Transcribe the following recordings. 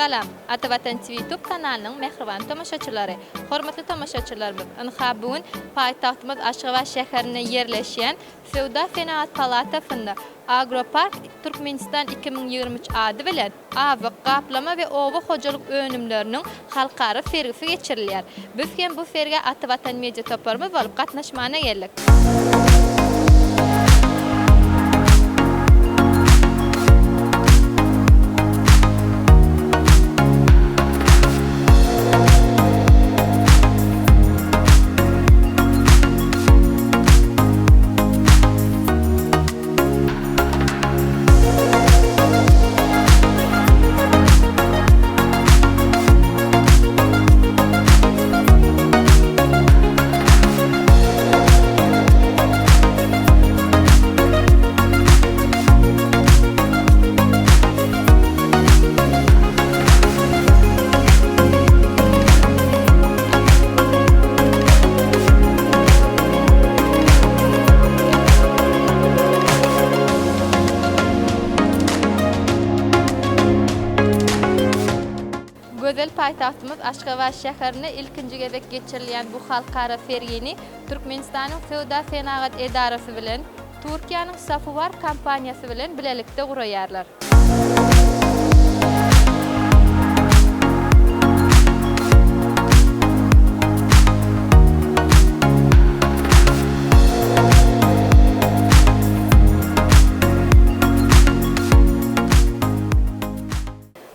Salam, Atavatan TV YouTube kanalının mehriban tomoşaçylary. Hormatly tomoşaçylarymyz, inha bugün paýtagtymyz Aşgabat şäherine yerleşýän Sewda Fenaat Palatasyna Agropark Türkmenistan 2023 ady bilen awyk, gaplama we owa hojalyk önümleriniň halkara fergisi geçirilýär. Biz hem bu ferge Atavatan Media toparmy bolup gatnaşmana geldik. Gözel paýtagtymyz Aşgabat şäherine ilkinji gezek geçirilýän bu halkara fergini Türkmenistanyň Sewda Fenaat Edarasy bilen Türkiýanyň Safyvar kompaniýasy bilen bilelikde guraýarlar.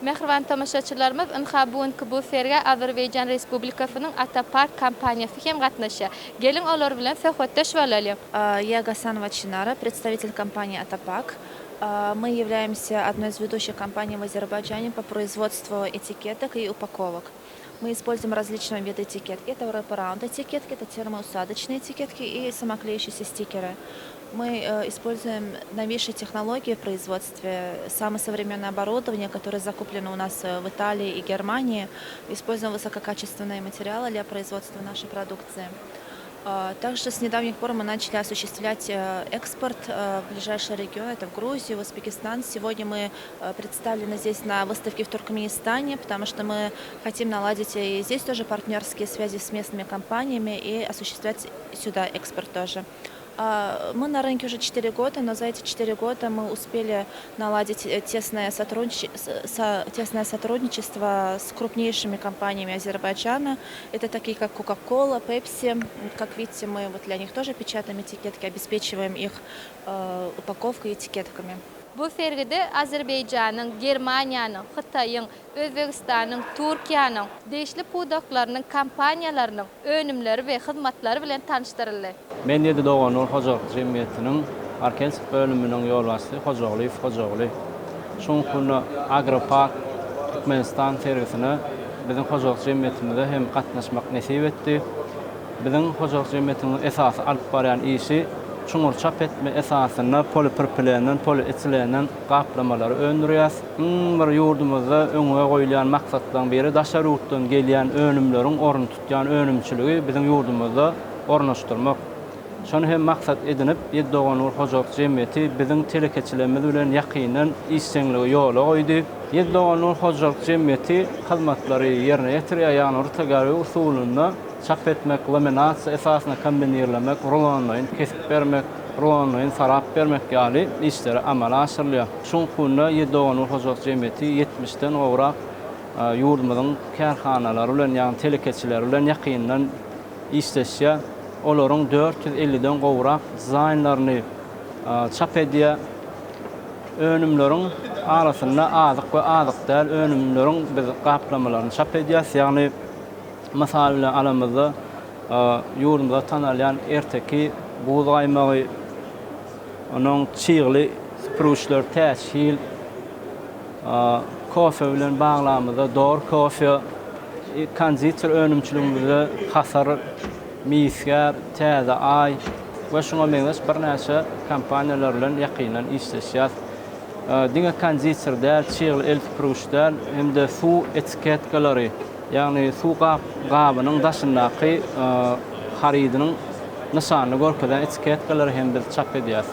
Mehriban tomoşaçylarymyz, inha bugünkü bu ferge Azerbaýjan Respublikasynyň Atapark kompaniýasy hem gatnaşýar. Gelin olar bilen söhbetdeş bolalım. Я Гасанова Чинара, представитель компании «Атапак». Мы являемся одной из ведущих компаний в Азербайджане по производству этикеток и упаковок. Мы используем различные виды этикетки. Это wrap-around этикетки, это термоусадочные этикетки и самоклеющиеся стикеры. Мы используем новейшие технологии в производстве, самое современное оборудование, которое закуплено у нас в Италии и Германии. Используем высококачественные материалы для производства нашей продукции. Также с недавних пор мы начали осуществлять экспорт в ближайшие регионы, это в Грузию, в Узбекистан. Сегодня мы представлены здесь на выставке в Туркменистане, потому что мы хотим наладить и здесь тоже партнерские связи с местными компаниями и осуществлять сюда экспорт тоже. Мы на рынке уже 4 года, но за эти 4 года мы успели наладить тесное сотрудничество с крупнейшими компаниями Азербайджана. Это такие как Coca-Cola, Pepsi. Как видите, мы вот для них тоже печатаем этикетки, обеспечиваем их упаковкой и этикетками. Bu fergide Azerbaýjanyň, Germaniýanyň, Hitaýyň, Özbegistanyň, Türkiýanyň değişli pudaklarynyň kompaniýalarynyň önümleri we hyzmatlary bilen tanışdyryldy. Men ýerde doğan ol hojalyk jemgyýetiniň Arkensk bölüminiň ýolbaşçy Hojaly. Şoňkuny Agropark Türkmenistan fergisine biziň hojalyk jemgyýetimizde hem gatnaşmak nesip etdi. Biziň hojalyk jemgyýetiniň esasy alyp barýan işi çuňur çap etme esasyna polipropilenden, polietilenden gaplamalary öndürýär. Bir ýurdumyzda öňe goýulan maksatlaryň biri daşarutdan gelýän önümleriň orny tutýan önümçiligi biziň ýurdumyzda ornaşdyrmak. Şonu hem maksat edinip Ýeddoğanur hojalyk jemgyýeti biziň telekeçilerimiz bilen ýakynyň işçiligi ýola goýdy. Ýeddoğanur hojalyk jemgyýeti hyzmatlary ýerine ýetirýär, ýani ortagary usulunda çap etmek, laminasiýa esasyna kombinirlemek, rulonlaryň kesip bermek, rulonlaryň sarap bermek ýaly işleri amala aşyrylýar. Şoňkuny Ýeddoğanur hojalyk jemgyýeti 70den gowrak ýurdumyzyň kärhanalary bilen, ýani telekeçiler bilen ýakyndan işleşýär. Olaryň 450den gowrak dizaynlaryny çap edýär. Önümleriň arasynda azyk we azyk däl önümleriň biz gaplamalaryny çap edýär. Ýagny masal bilen alamyzda ýurdumyzda tanalýan erteki buğday magy, onuň çyğly spruşlar täşkil, kofe bilen baglamyzda dor kofe, konditer önümçiligimizde hasar, misgar, täze ay, ve şuna meňes bir näçe kompaniýalar bilen ýakynan işleşýär. Diňe kondisiýerler, çygyl elf puruşlar hem de su etiketkalary, ýagny su gabynyň daşyndaky haridynyň nysany görkezän etiketkalary hem biz çap edýär.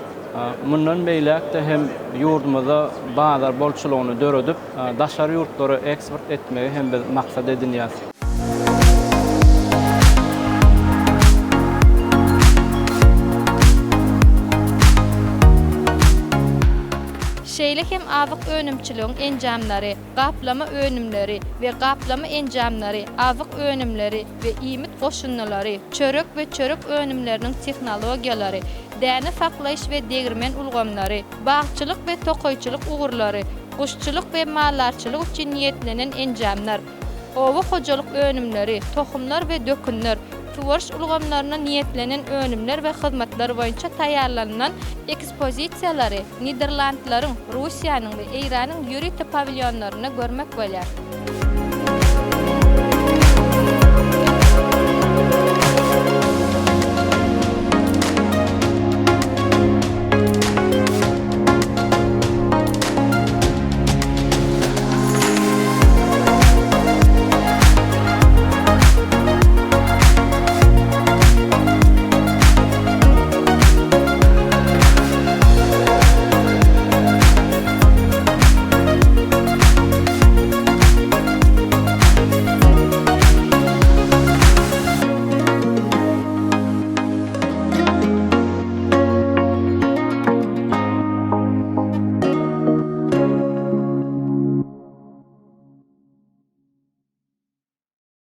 Mundan beýlek de hem ýurdumyzda bazar bolçulugyny döredip, daşary ýurtlary eksport etmegi hem biz maksat edinýär. Şeýle hem awyk önümçiligiň enjamlary, gaplama önümleri we gaplama enjamlary, awyk önümleri we iýmit goşunlary, çörek we çörek önümleriniň tehnologiýalary, däne saklaýyş we degirmen ulgamlary, bagçylyk we tokoýçylyk ugurlary, guşçylyk we mallarçylyk üçin niýetlenen enjamlar, owa hojalyk önümleri, tohumlar we dökünler, suwarş ulgamlaryna niýetlenen önümler we hyzmatlar boýunça taýýarlanan ekspozisiýalary Niderlandlaryň, Russiýanyň we Eýranyň ýürüýte pavilýonlaryna görmek bolýar.